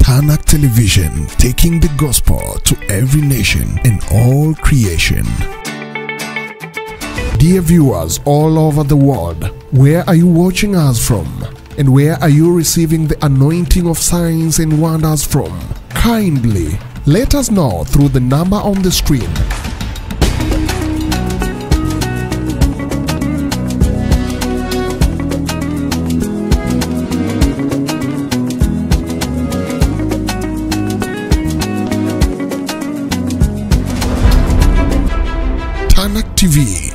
Tanak Television, taking the gospel to every nation and all creation. Dear viewers all over the world, where are you watching us from? And where are you receiving the anointing of signs and wonders from? Kindly let us know through the number on the screen. Tanak TV.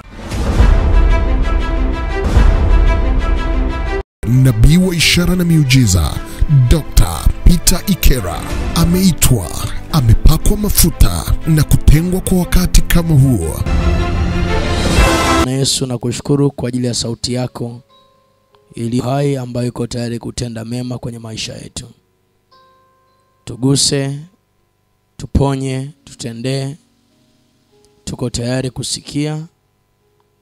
Nabii wa ishara na miujiza Dr. Peter Ikera ameitwa, amepakwa mafuta na kutengwa kwa wakati kama huo. Na Yesu, nakushukuru kwa ajili ya sauti yako ili hai ambayo iko tayari kutenda mema kwenye maisha yetu. Tuguse, tuponye, tutendee. Tuko tayari kusikia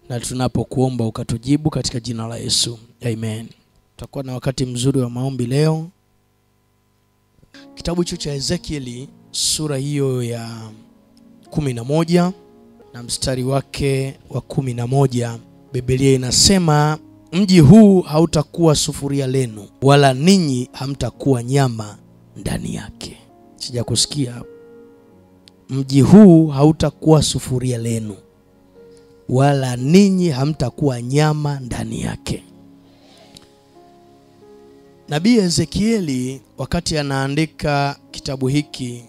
na tunapokuomba ukatujibu katika jina la Yesu. Amen. Tutakuwa na wakati mzuri wa maombi leo. Kitabu cha Ezekieli sura hiyo ya 11 na mstari wake wa 11, Biblia inasema, mji huu hautakuwa sufuria lenu, wala ninyi hamtakuwa nyama ndani yake. Sijakusikia. Mji huu hautakuwa sufuria lenu, wala ninyi hamtakuwa nyama ndani yake. Nabii Ezekieli wakati anaandika kitabu hiki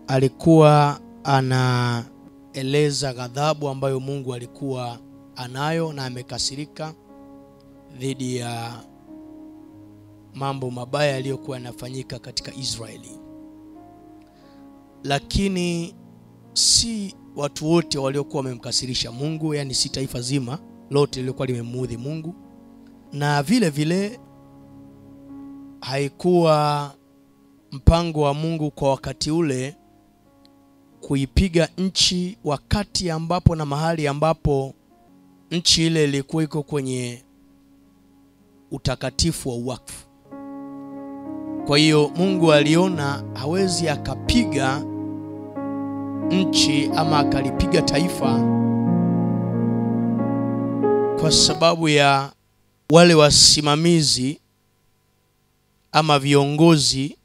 alikuwa anaeleza ghadhabu ambayo Mungu alikuwa anayo na amekasirika dhidi ya mambo mabaya yaliyokuwa yanafanyika katika Israeli. Lakini si watu wote waliokuwa wamemkasirisha Mungu, yani si taifa zima lote lilikuwa limemuudhi Mungu. Na vile vile haikuwa mpango wa Mungu kwa wakati ule kuipiga nchi wakati ambapo na mahali ambapo nchi ile ilikuwa iko kwenye utakatifu wa wakfu. Kwa hiyo Mungu aliona hawezi akapiga nchi ama akalipiga taifa kwa sababu ya wale wasimamizi ama viongozi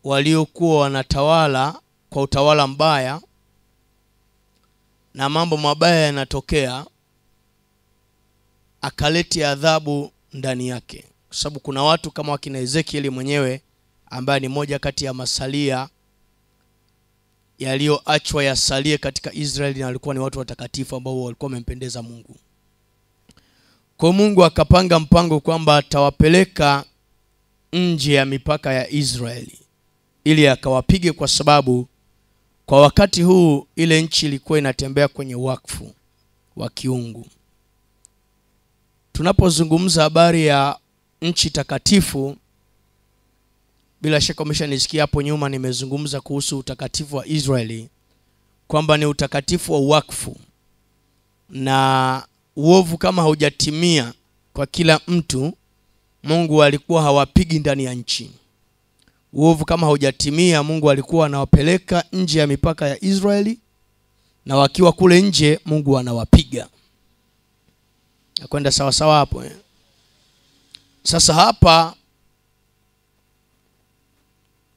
waliokuwa wanatawala kwa utawala mbaya, na mambo mabaya yanatokea, akaleti adhabu ndani yake. Kwa sababu kuna watu kama wakina Ezekieli mwenyewe ambaye ni moja kati ya masalia yaliyoachwa yasalie katika Israeli, na walikuwa ni watu watakatifu ambao walikuwa wamempendeza Mungu. Kwa Mungu akapanga mpango kwamba atawapeleka nje ya mipaka ya Israeli ili akawapige, kwa sababu kwa wakati huu ile nchi ilikuwa inatembea kwenye wakfu wa kiungu. Tunapozungumza habari ya nchi takatifu, bila shaka umeshanisikia hapo nyuma nimezungumza kuhusu utakatifu wa Israeli, kwamba ni utakatifu wa wakfu, na uovu kama haujatimia kwa kila mtu, Mungu alikuwa hawapigi ndani ya nchi. Uovu kama haujatimia, Mungu alikuwa anawapeleka nje ya mipaka ya Israeli, na wakiwa kule nje Mungu anawapiga. Nakwenda sawa sawa hapo. Sasa hapa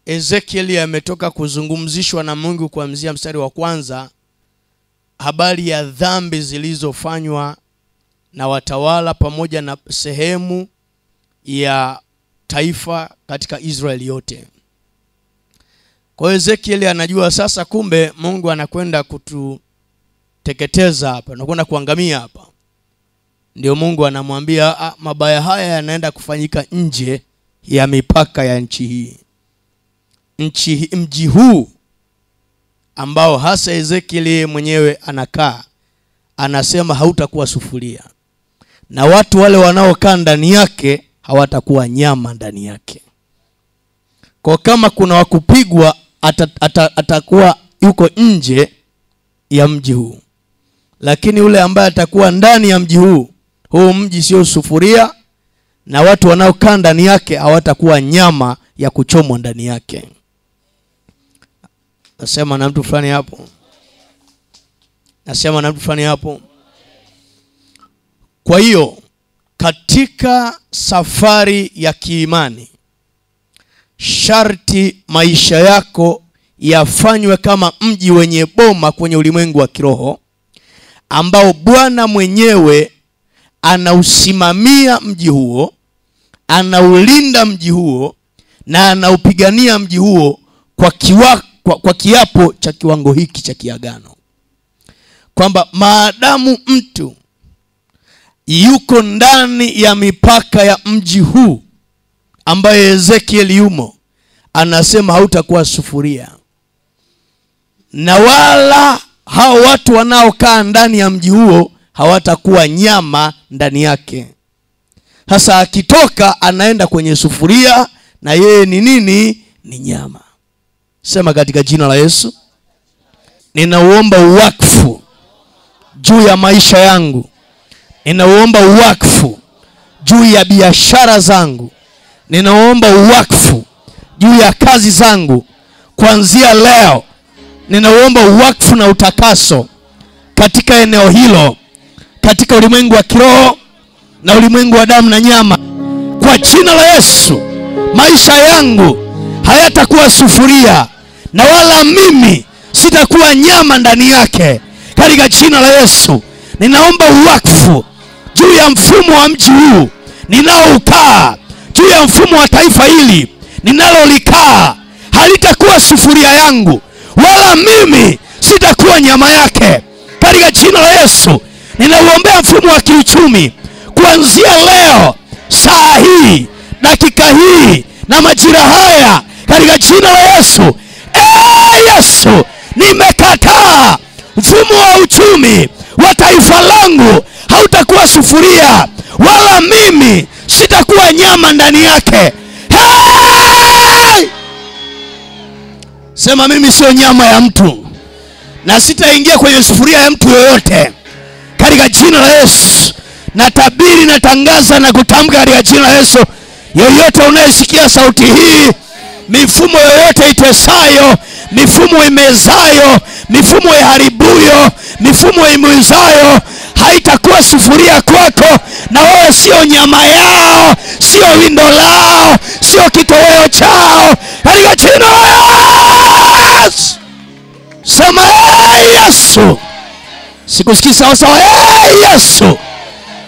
Ezekieli ametoka kuzungumzishwa na Mungu kuanzia mstari wa kwanza habari ya dhambi zilizofanywa na watawala pamoja na sehemu ya taifa katika Israeli yote. Kwa Ezekieli anajua sasa kumbe Mungu anakwenda kututeketeza hapa, anakwenda kuangamia hapa. Ndio Mungu anamwambia mabaya haya yanaenda kufanyika nje ya mipaka ya nchi hii. Mji huu ambao hasa Ezekieli mwenyewe anakaa, anasema hautakuwa sufuria, na watu wale wanaokaa ndani yake hawatakuwa nyama ndani yake. Kwa kama kuna wakupigwa, atakuwa yuko nje ya mji huu. Lakini yule ambaye atakuwa ndani ya mji huu, huu mji sio sufuria, na watu wanaokaa ndani yake hawatakuwa nyama ya kuchomwa ndani yake. Nasema na mtu fulani hapo. Nasema na mtu fulani hapo. Kwa hiyo katika safari ya kiimani, sharti maisha yako yafanywe kama mji wenye boma kwenye ulimwengu wa kiroho, ambao Bwana mwenyewe anausimamia mji huo, anaulinda mji huo, na anaupigania mji huo kwa kiapo cha kiwango hiki cha kiagano, kwamba maadamu mtu yuko ndani ya mipaka ya mji huu ambaye Ezekiel yumo, anasema hautakuwa sufuria, na wala hao watu wanaokaa ndani ya mji huo hawatakuwa nyama ndani yake. Sasa akitoka anaenda kwenye sufuria, na yeye ni nini? Ni nyama. Sema katika jina la Yesu, ninauomba uwakfu juu ya maisha yangu. Ninaomba uwakfu juu ya biashara zangu. Ninaomba uwakfu juu ya kazi zangu. Kuanzia leo ninaomba uwakfu na utakaso katika eneo hilo, katika ulimwengu wa kiroho na ulimwengu wa damu na nyama. Kwa jina la Yesu, maisha yangu hayatakuwa sufuria, na wala mimi sitakuwa nyama ndani yake. Katika jina la Yesu, ninaomba uwakfu juu ya mfumo wa mji huu ninaoukaa, juu ya mfumo wa taifa hili ninalolikaa. Halitakuwa sufuria yangu, wala mimi sitakuwa nyama yake. Katika jina la Yesu, ninauombea mfumo wa kiuchumi kuanzia leo, saa hii, dakika hii na majira haya, katika jina la Yesu. Yesu, nimekataa mfumo wa uchumi wa taifa langu. Hautakuwa sufuria, wala mimi sitakuwa nyama ndani yake. Sema, mimi sio nyama ya mtu, na sitaingia kwenye sufuria ya mtu yoyote. Katika jina la Yesu, natabiri, natangaza na kutamka katika jina la Yesu, yoyote unayesikia sauti hii, mifumo yoyote itesayo, mifumo imezayo, mifumo iharibuyo, mifumo imuizayo, haitakuwa sufuria kwako, na wewe sio nyama yao, sio windo lao, sio kitoweo chao. Katika jina la Yesu, sema Yesu. Sikusikii sawa sawa. Yesu.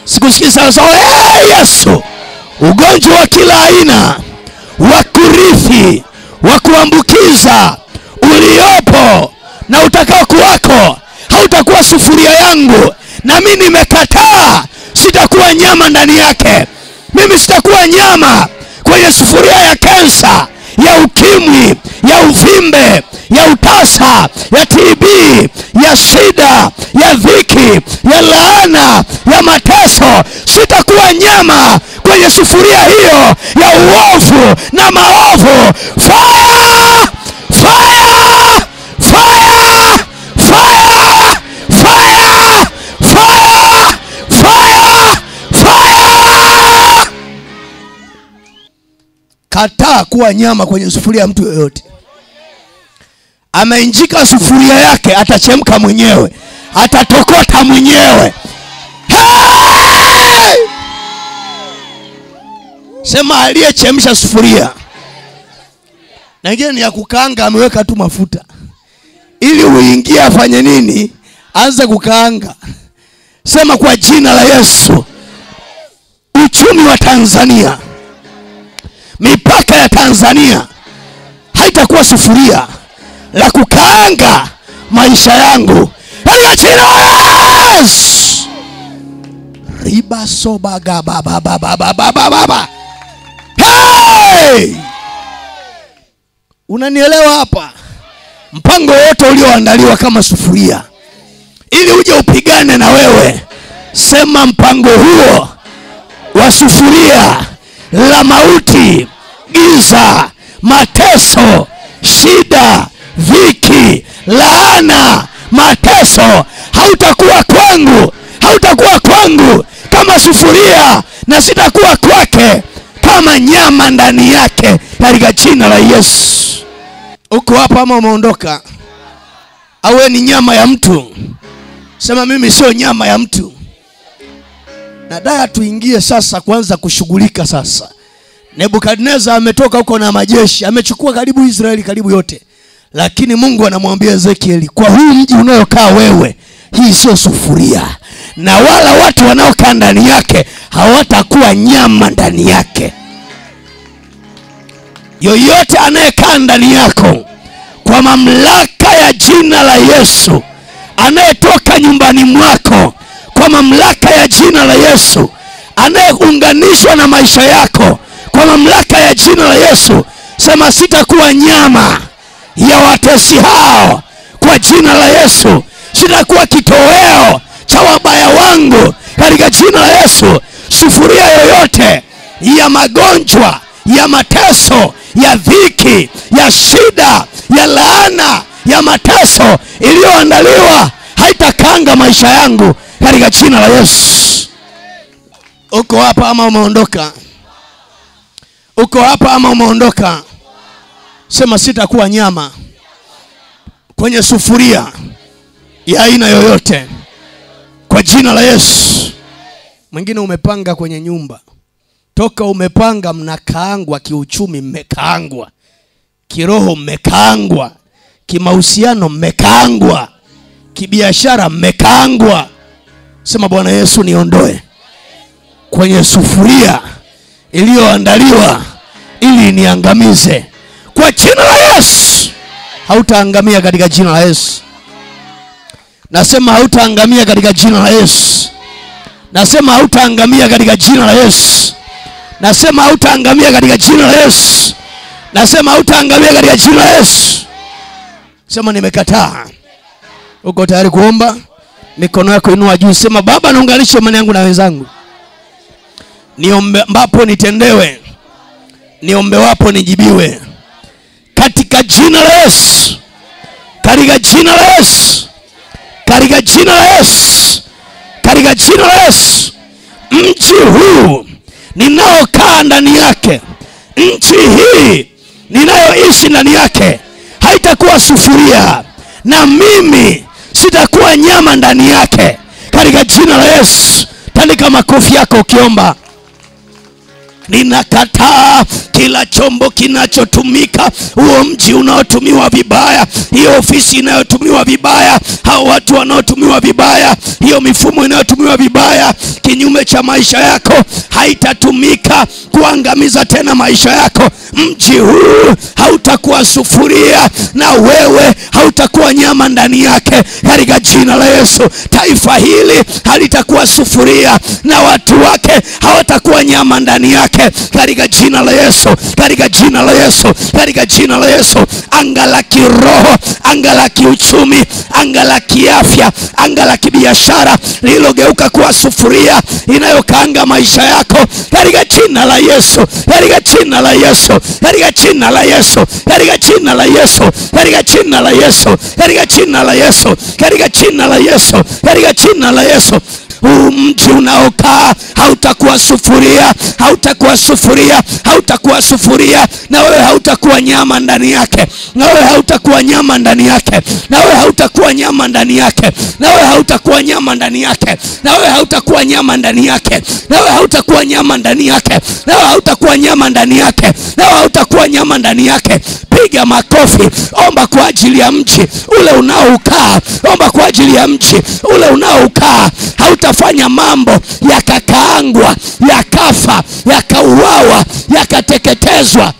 Sikusikii sawa sawa. Yesu. Ugonjwa wa kila aina wa kurithi, wa kuambukiza uliopo na utakao kuwako, hautakuwa sufuria yangu, na mimi nimekataa. Sitakuwa nyama ndani yake. Mimi sitakuwa nyama kwenye sufuria ya kansa, ya ukimwi, ya uvimbe, ya utasa, ya TB, ya shida, ya dhiki, ya laana, ya mateso. Sitakuwa nyama kwenye sufuria hiyo ya uovu na maovu. Fire! Fire! Fire! Fire! Fire! Fire! Fire! Fire! Kataa kuwa nyama kwenye sufuria ya mtu yoyote. Ameinjika sufuria yake, atachemka mwenyewe, atatokota mwenyewe. Hey! Sema, aliyechemsha sufuria. Na ingine ni ya kukaanga, ameweka tu mafuta ili uingie afanye nini? Anza kukaanga. Sema, kwa jina la Yesu, uchumi wa Tanzania, mipaka ya Tanzania haitakuwa sufuria la kukaanga maisha yangu. Katika jina la Yesu. Riba soba gaba baba baba baba baba. Hey! Unanielewa hapa? Mpango wote ulioandaliwa kama sufuria ili uje upigane na wewe, sema, mpango huo wa sufuria la mauti, giza, mateso, shida, dhiki, laana, mateso, hautakuwa kwangu, hautakuwa kwangu. Kama sufuria na sitakuwa kwake kama nyama ndani yake, katika jina la Yesu. Uko hapa ama umeondoka? Awe ni nyama ya mtu. Sema mimi sio nyama ya mtu. Nataka tuingie sasa kuanza kushughulika sasa. Nebukadneza ametoka huko na majeshi, amechukua karibu Israeli karibu yote. Lakini Mungu anamwambia Ezekieli, kwa huu mji unayokaa wewe, hii sio sufuria, na wala watu wanaokaa ndani yake hawatakuwa nyama ndani yake. Yoyote anayekaa ndani yako kwa mamlaka ya jina la Yesu, anayetoka nyumbani mwako kwa mamlaka ya jina la Yesu, anayeunganishwa na maisha yako kwa mamlaka ya jina la Yesu, sema sitakuwa nyama ya watesi hao kwa jina la Yesu. Sitakuwa kitoweo cha wabaya wangu katika jina la Yesu. Sufuria yoyote ya magonjwa, ya mateso, ya dhiki, ya shida, ya laana, ya mateso iliyoandaliwa haitakanga maisha yangu katika jina la Yesu. Uko hapa ama umeondoka? Uko hapa ama umeondoka? Sema sitakuwa nyama kwenye sufuria ya aina yoyote kwa jina la Yesu. Mwingine umepanga kwenye nyumba, toka umepanga mnakaangwa kiuchumi, mmekaangwa kiroho, mmekaangwa kimahusiano, mmekaangwa kibiashara, mmekaangwa. Sema Bwana Yesu niondoe kwenye sufuria iliyoandaliwa ili niangamize kwa jina la Yesu. Hautaangamia katika jina la Yesu. Nasema hautaangamia katika jina la Yesu. Nasema hautaangamia katika jina la Yesu. Nasema hautaangamia katika jina la Yesu. Nasema hautaangamia katika jina la Yesu. Sema nimekataa. Uko tayari kuomba? Mikono yako inua juu, sema Baba naunganisha imani yangu na wenzangu. Niombe ambapo nitendewe, niombe wapo nijibiwe katika jina la Yesu. Katika jina la Yesu. Katika jina la Yesu. Katika jina la Yesu. Mji huu ninaokaa ndani yake, nchi hii ninayoishi ndani yake, haitakuwa sufuria, na mimi sitakuwa nyama ndani yake katika jina la Yesu. Tandika makofi yako ukiomba. Ninakataa kila chombo kinachotumika, huo mji unaotumiwa vibaya, hiyo ofisi inayotumiwa vibaya, hao watu wanaotumiwa vibaya, hiyo mifumo inayotumiwa vibaya kinyume cha maisha yako, haitatumika kuangamiza tena maisha yako. Mji huu hautakuwa sufuria, na wewe hautakuwa nyama ndani yake katika jina la Yesu. Taifa hili halitakuwa sufuria, na watu wake hawatakuwa nyama ndani yake katika jina la Yesu. Katika jina la Yesu. Katika jina la Yesu. Anga la kiroho, anga la kiuchumi, anga la kiafya, anga la kibiashara lililogeuka kuwa sufuria inayokaanga maisha yako, katika jina la Yesu. Katika jina la Yesu. Katika jina la Yesu. Katika jina la Yesu. Katika jina la Yesu. Katika jina la Yesu. Katika jina la Yesu. Katika jina la Yesu. Mji unaokaa hautakuwa sufuria, hautakuwa sufuria, hautakuwa sufuria, na wewe hautakuwa nyama ndani yake, na wewe hautakuwa nyama ndani yake, na wewe hautakuwa nyama ndani yake, na wewe hautakuwa nyama ndani yake, na wewe hautakuwa nyama ndani yake, na wewe hautakuwa nyama ndani yake, na wewe hautakuwa nyama ndani yake, na wewe hautakuwa nyama ndani yake. Piga makofi, omba kwa ajili ya mji ule unaokaa, omba kwa ajili ya mji ule unaokaa. Hautafanya mambo yakakaangwa, yakafa, yakauawa, yakateketezwa.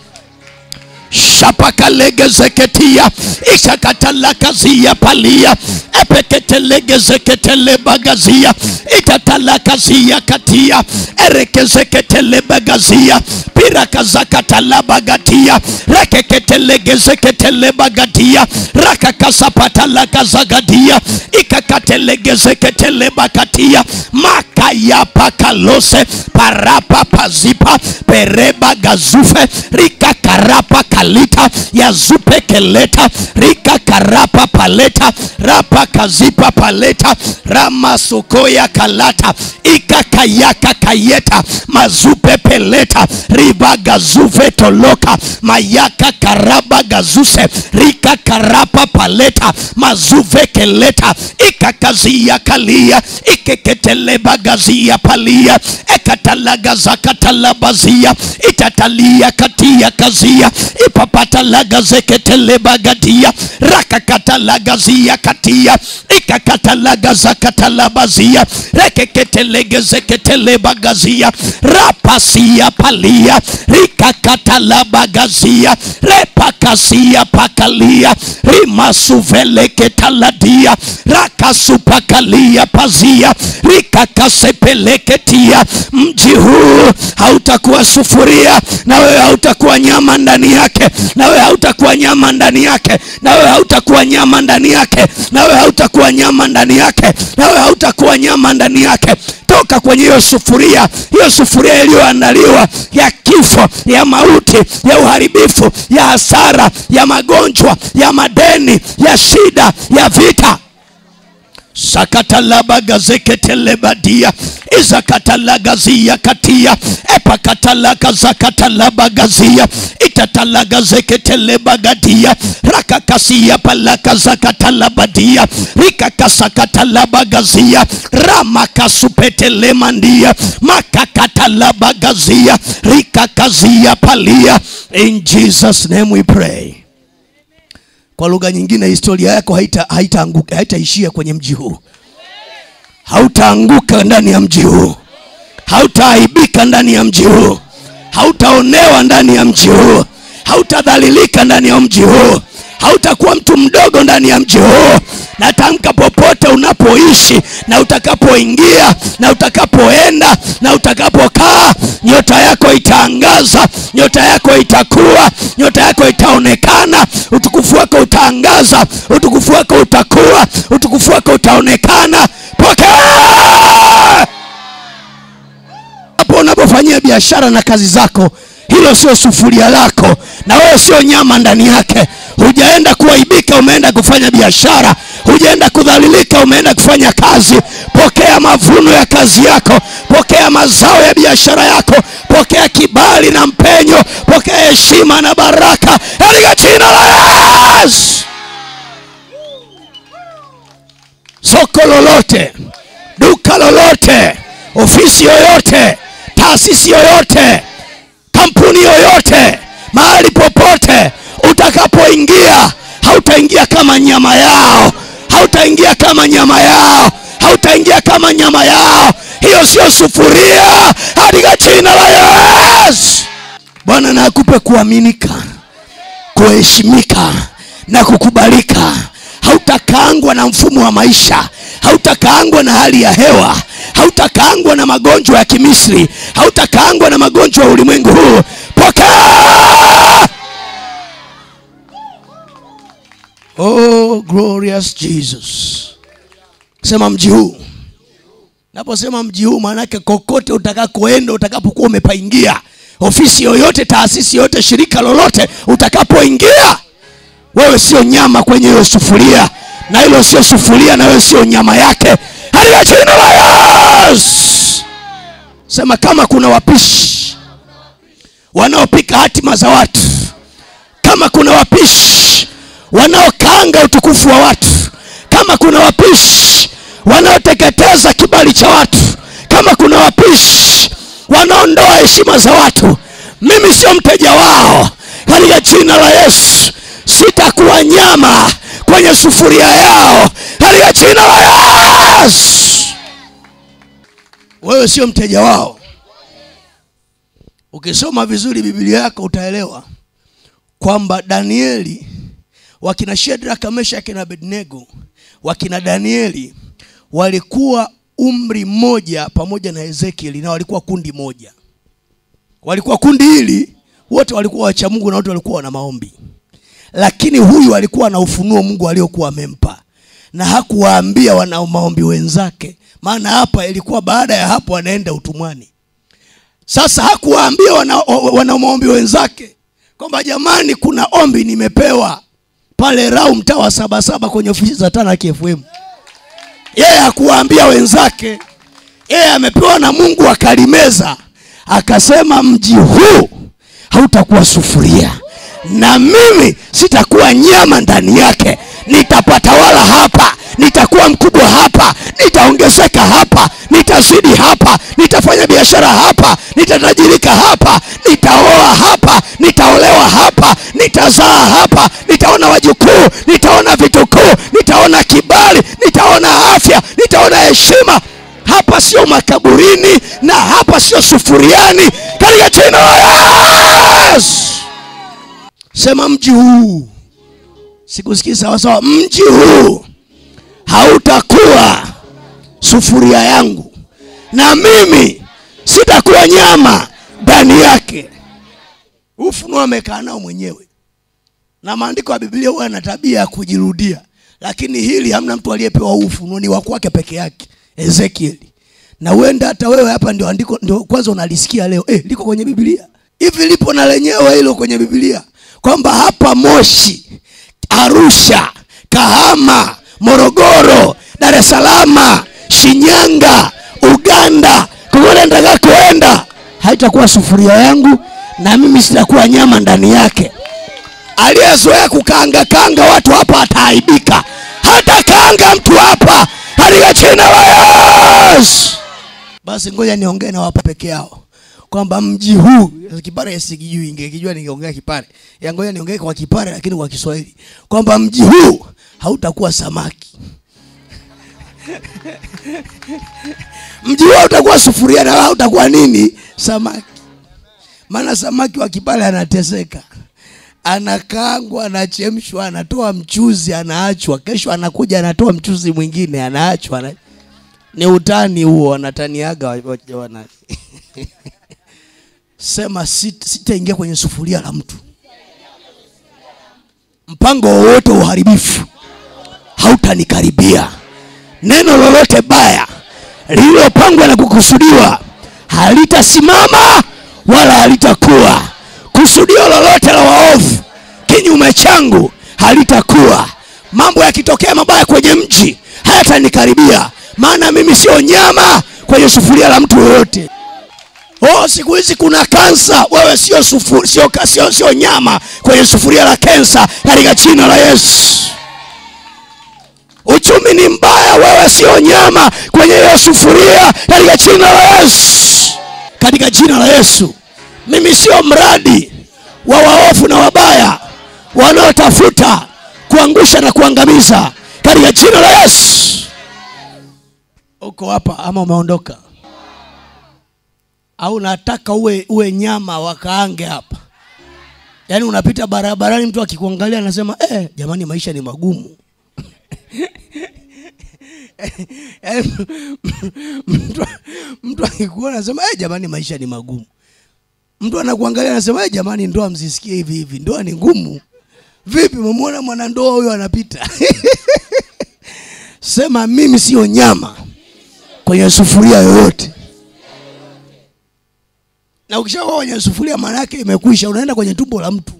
Shapakalegezeketia ishakatalakazia palia epeketelegezeketelebagazia itatalakazia katia erekezeketelebagazia pirakazakatalabagatia rakeketelegezeketelebagatia rakakasapatalakazagadia ikakatelegezeketelebakatia makayapakalose parapapazipa pereba gazufe rikakarapaka kalita ya zupe keleta rika karapa paleta rapa kazipa paleta rama sokoya kalata ikakayaka kayeta mazupe peleta riba gazuve toloka mayaka karaba gazuse rika karapa paleta mazuve keleta ikakazia kalia ikeketele bagazia palia ekatalaga zakatalabazia itatalia katia kazia ipapatalaga zeketele bagadia rakakatalagazia katia ikakatalaga zakatalabazia rekeketele zeketele bagazia rapasia palia rikakatalabagazia repakasia pakalia rimasuvele ketaladia rakasupakalia pazia rikakasepeleketia. Mji huu hautakuwa sufuria, na wewe hautakuwa nyama ndani yake, na wewe hautakuwa nyama ndani yake, na wewe hautakuwa nyama ndani yake, na wewe hautakuwa nyama ndani yake, na wewe hautakuwa nyama ndani yake. Toka kwenye hiyo sufuria iliyoandaliwa ya kifo, ya mauti, ya uharibifu, ya hasara, ya magonjwa, ya madeni, ya shida, ya vita. Sakatalaba gazeketelebadia izakatalagazia katia epakatalaga zakatalabagazia itatalaga zeketelebagadia rakakasia palaka zakatalabadia rikakasakatalabagazia ramakasupetelemandia makakatalabagazia rikakazia palia. In Jesus name we pray. Kwa lugha nyingine, historia yako haitaanguka, haitaishia kwenye mji huu. Hautaanguka ndani ya mji huu. Hautaaibika ndani ya mji huu. Hautaonewa ndani ya mji huu. Hautadhalilika ndani ya mji huu. Hautakuwa mtu mdogo ndani ya mji huu. Natamka popote unapoishi na utakapoingia na utakapoenda na utakapokaa, nyota yako itaangaza, nyota yako itakuwa, nyota yako itaonekana, utukufu wako utaangaza, utukufu wako utakuwa, utukufu wako utaonekana. Pokea! Hapo unapofanyia biashara na kazi zako, hilo sio sufuria lako, na wewe sio nyama ndani yake. Hujaenda kuaibika, umeenda kufanya biashara. Hujaenda kudhalilika, umeenda kufanya kazi. Pokea mavuno ya kazi yako, pokea mazao ya biashara yako, pokea kibali na mpenyo, pokea heshima na baraka katika jina la Yesu. Soko lolote, duka lolote, ofisi yoyote, taasisi yoyote, kampuni yoyote, mahali popote utakapoingia, hautaingia kama nyama yao. Hautaingia kama nyama yao. Hautaingia kama nyama yao. Hiyo sio sufuria katika jina la Yesu. Bwana na akupe kuaminika, kuheshimika na kukubalika. Hautakaangwa na mfumo wa maisha. Hautakaangwa na hali ya hewa. Hautakaangwa na magonjwa ya kimisri. Hautakaangwa na magonjwa ya ulimwengu huu. Pokea! Oh, glorious Jesus. Sema mji huu. Naposema mji huu, maana yake kokote utakakoenda, utakapokuwa umepaingia, ofisi yoyote, taasisi yoyote, shirika lolote utakapoingia, wewe sio nyama kwenye hiyo sufuria, na hilo sio sufuria, na wewe sio nyama yake. Katika jina la Yesu. Sema kama kuna wapishi wanaopika hatima za watu, kama kuna wapishi wanaokaanga utukufu wa watu, kama kuna wapishi wanaoteketeza kibali cha watu, kama kuna wapishi wanaondoa heshima za watu, mimi sio mteja wao. Katika jina la Yesu, sitakuwa nyama kwenye sufuria yao. Katika jina la Yesu. Wewe sio mteja wao. Ukisoma vizuri Biblia yako utaelewa kwamba Danieli, wakina Shadraka, Meshaki na Abednego, wakina Danieli walikuwa umri mmoja pamoja na Ezekieli, na walikuwa kundi moja. Walikuwa kundi hili, wote walikuwa wacha Mungu na wote walikuwa wana maombi. Lakini huyu alikuwa na ufunuo Mungu aliokuwa amempa, na hakuwaambia wana maombi wenzake, maana hapa ilikuwa baada ya hapo anaenda utumwani. Sasa hakuwaambia wana maombi wenzake kwamba jamani, kuna ombi nimepewa pale Rau mtaa wa 77 kwenye ofisi za Tanak FM. Yeye hakuwaambia wenzake, yeye amepewa na Mungu akalimeza, akasema mji huu hautakuwa sufuria, na mimi sitakuwa nyama ndani yake. Nitapatawala hapa, nitakuwa mkubwa hapa, nitaongezeka hapa, nitazidi hapa, nitafanya biashara hapa, nitatajirika hapa, nitaoa hapa, nitaolewa hapa, nitazaa hapa, nitaona wajukuu, nitaona vitukuu, nitaona kibali, nitaona afya, nitaona heshima. Hapa sio makaburini na hapa sio sufuriani, katika jina la Yesu. Sema mji huu. Sikusikii sawa sawa. Mji huu hautakuwa sufuria yangu, na mimi sitakuwa nyama ndani yake. Ufunuo amekaa nao mwenyewe, na maandiko ya Biblia huwa yana tabia ya kujirudia, lakini hili hamna mtu aliyepewa ufunuo, ni wa kwake peke yake, Ezekiel. Na uenda hata wewe hapa ndio andiko ndio kwanza unalisikia leo, liko kwenye Biblia. Hivi lipo na lenyewe hilo kwenye Biblia, kwamba hapa Moshi, Arusha, Kahama, Morogoro, Dar es Salaam, Shinyanga, Uganda, kokote nitakakoenda haitakuwa sufuria yangu, na mimi sitakuwa nyama ndani yake. Aliyezoea kukaanga watu hapa ataaibika. Hata kaanga mtu hapa, katika jina la Yesu. Basi ngoja niongee na wapa peke yao kwamba mji huu, Kipare sikijui, ingekijua ningeongea Kipare. Ya ngoja niongee kwa Kipare lakini kwa Kiswahili, kwamba mji huu hautakuwa samaki. Mji huu hautakuwa sufuria, na hautakuwa nini? Samaki. Maana samaki wa Kipare anateseka. Anakaangwa, anachemshwa, anatoa mchuzi, anaachwa. Kesho anakuja anatoa mchuzi mwingine, anaachwa. Ni utani huo, wanataniaga wana. Sema sitaingia kwenye sufuria la mtu. Mpango wote uharibifu hautanikaribia. Neno lolote baya lililopangwa na kukusudiwa halitasimama wala halitakuwa. Kusudio lolote la waovu kinyume changu halitakuwa. Mambo yakitokea mabaya kwenye mji hayatanikaribia, maana mimi sio nyama kwenye sufuria la mtu yoyote. Siku hizi kuna kansa, wewe sio nyama kwenye sufuria la kansa, katika jina la Yesu. Uchumi ni mbaya, wewe sio nyama kwenye hiyo sufuria, katika jina la Yesu. Katika jina la Yesu. Mimi sio mradi wa waovu na wabaya wanaotafuta kuangusha na kuangamiza, katika jina la Yesu. Uko hapa ama umeondoka? Au nataka uwe nyama wakaange hapa? Yaani unapita barabarani, mtu akikuangalia anasema jamani maisha ni magumu. Mtu akikuona anasema jamani maisha ni magumu. Mtu anakuangalia anasema jamani ndoa msisikie hivi, ndoa ni ngumu. Vipi mumeona mwana ndoa huyo anapita? Sema mimi sio nyama kwenye sufuria yoyote. Na ukishakuwa kwenye sufuria maana yake imekwisha, unaenda kwenye tumbo la mtu.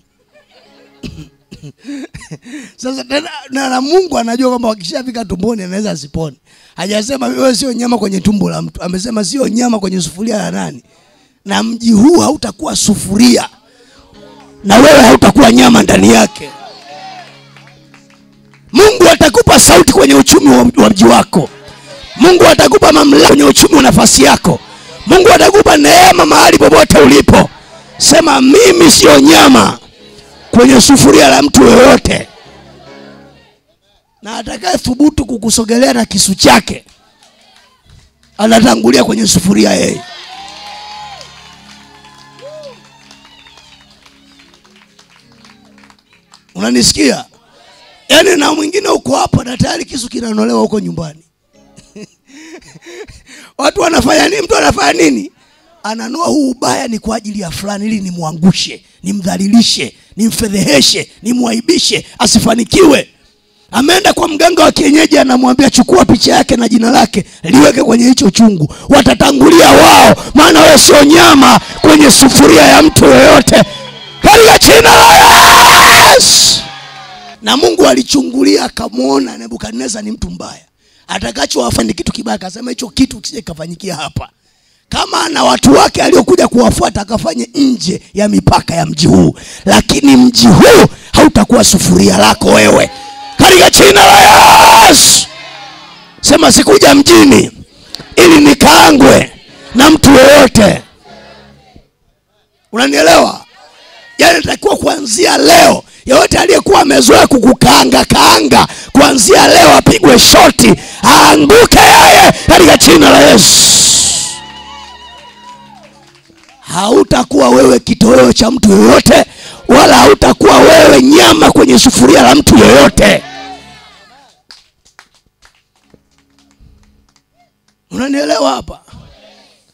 Sasa na Mungu anajua kwamba wakishafika tumboni anaweza asipone. Hajasema wewe sio nyama kwenye tumbo la mtu, amesema sio nyama kwenye sufuria ya nani. Na mji huu hautakuwa sufuria, na wewe hautakuwa nyama ndani yake. Mungu atakupa sauti kwenye uchumi wa mji wako. Mungu atakupa mamlaka kwenye uchumi wa nafasi yako. Mungu atakupa neema mahali popote ulipo. Sema mimi sio nyama kwenye sufuria la mtu yoyote. Na atakaye thubutu kukusogelea na kisu chake, anatangulia kwenye sufuria yeye. Unanisikia? Yaani na mwingine uko hapa na tayari kisu kinanolewa huko nyumbani. Watu wanafanya nini? Mtu anafanya nini? Ananoa huu ubaya ni kwa ajili ya fulani, ili nimwangushe, nimdhalilishe, nimfedheheshe, nimwaibishe, asifanikiwe. Ameenda kwa mganga wa kienyeji, anamwambia chukua picha yake na jina lake liweke kwenye hicho chungu. Watatangulia wao, maana wewe sio nyama kwenye sufuria ya mtu yoyote. katika jina la Yesu. Na Mungu alichungulia akamwona Nebukadneza ni mtu mbaya. Atakachowafanya kitu kibaya, akasema hicho kitu kisije kafanyikia hapa. Kama na watu wake aliokuja kuwafuata akafanye nje ya mipaka ya mji huu, lakini mji huu hautakuwa sufuria lako wewe, katika jina la Yesu. Sema sikuja mjini ili nikaangwe na mtu yeyote. Unanielewa? Yaani natakiwa kuanzia leo yote aliyekuwa amezoea kukukaanga kuanzia leo apigwe shoti, aanguke yeye katika jina la Yesu. Hautakuwa wewe kitoweo cha mtu yoyote, wala hautakuwa wewe nyama kwenye sufuria la mtu yoyote. Unanielewa hapa?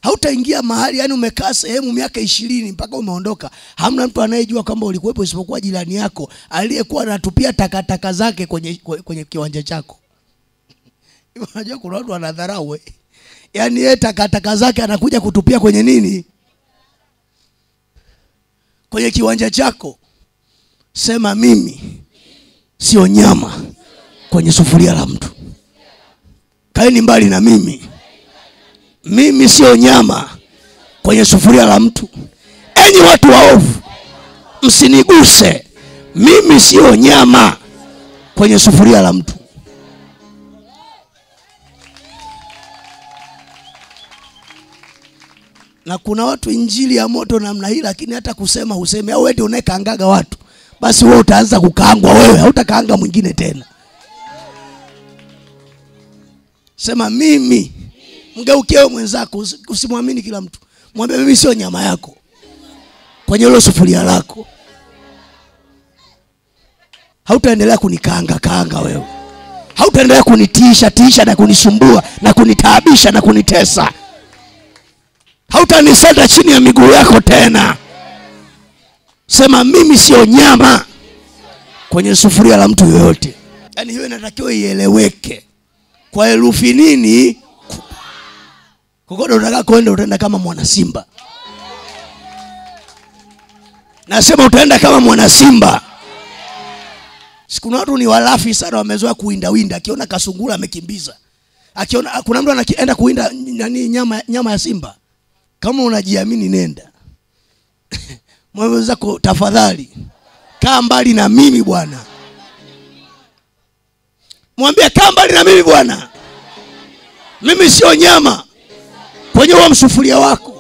Hautaingia mahali yani umekaa sehemu miaka 20 mpaka umeondoka, hamna mtu anayejua kwamba ulikuwepo isipokuwa jirani yako aliyekuwa anatupia takataka zake kwenye kiwanja chako. Unajua kuna watu wanadharau yani yeye takataka zake anakuja kutupia kwenye nini? Kwenye kiwanja chako. Sema mimi sio nyama kwenye sufuria la mtu. Kaeni mbali na mimi. Mimi sio nyama kwenye sufuria la mtu. Enyi watu waovu, msiniguse. Mimi sio nyama kwenye sufuria la mtu. Na kuna watu injili ya moto namna hii, lakini hata kusema useme au wewe unayekaangaga watu, basi wewe utaanza kukaangwa wewe, hautakaanga mwingine tena. Sema mimi. Mgeukie mwenzako, usimwamini kila mtu. Mwambie mimi sio nyama yako kwenye ile sufuria lako. Hautaendelea kunikaanga wewe. Hautaendelea kunitisha na kunisumbua na kunitaabisha na kunitesa. Hautanisenda chini ya miguu yako tena. Sema mimi sio nyama kwenye sufuria la mtu yoyote. Yaani hiyo inatakiwa ieleweke kwa herufi nini? Kokote unataka kwenda utaenda kama mwana Simba. Nasema utaenda kama mwana Simba. Sikuna watu ni walafi sana, wamezoea kuwinda. Akiona kasungura amekimbiza. Akiona kuna mtu anaenda kuwinda nyama ya simba. Kama unajiamini nenda. Mwambie wenzako tafadhali kaa mbali na mimi bwana. Mwambie kaa mbali na mimi bwana. Mimi sio nyama kwenye huo msufuria wako.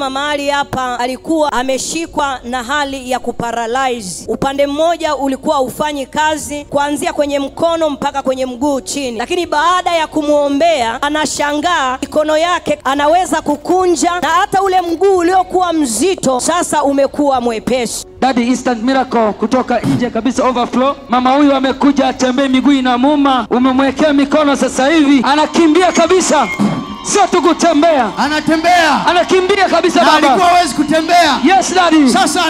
Mahali hapa alikuwa ameshikwa na hali ya kuparalyze. Upande mmoja ulikuwa ufanyi kazi kuanzia kwenye mkono mpaka kwenye mguu chini. Lakini baada ya kumuombea anashangaa mikono yake anaweza kukunja, na hata ule mguu uliokuwa mzito sasa umekuwa mwepesi. Daddy instant miracle kutoka nje kabisa, overflow. Mama huyu amekuja atembee, miguu inamuuma, umemwekea mikono sasa hivi anakimbia kabisa. Sio tu kutembea, anatembea. Anakimbia kabisa baba. Alikuwa hawezi kutembea. Yes daddy. Sasa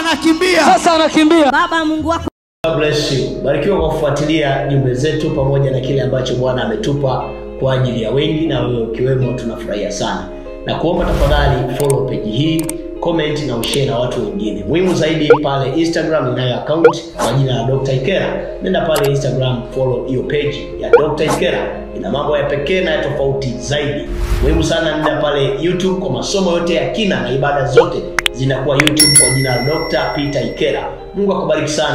anakimbia. Baba Mungu wako. God bless you. Barikiwa kwa kufuatilia jumbe zetu pamoja na kile ambacho Bwana ametupa kwa ajili ya wengi, na wewe ukiwemo. Tunafurahia sana. Na kuomba tafadhali follow page hii, comment na ushare na watu wengine. Muhimu zaidi pale Instagram ninayo account kwa jina la Dr. Ikera. Nenda pale Instagram, follow hiyo page ya Dr. Ikera. Ina mambo ya pekee na ya tofauti zaidi. Muhimu sana nenda pale YouTube kwa masomo yote ya kina na ibada zote zinakuwa YouTube kwa jina la Dr. Peter Ikera. Mungu akubariki sana.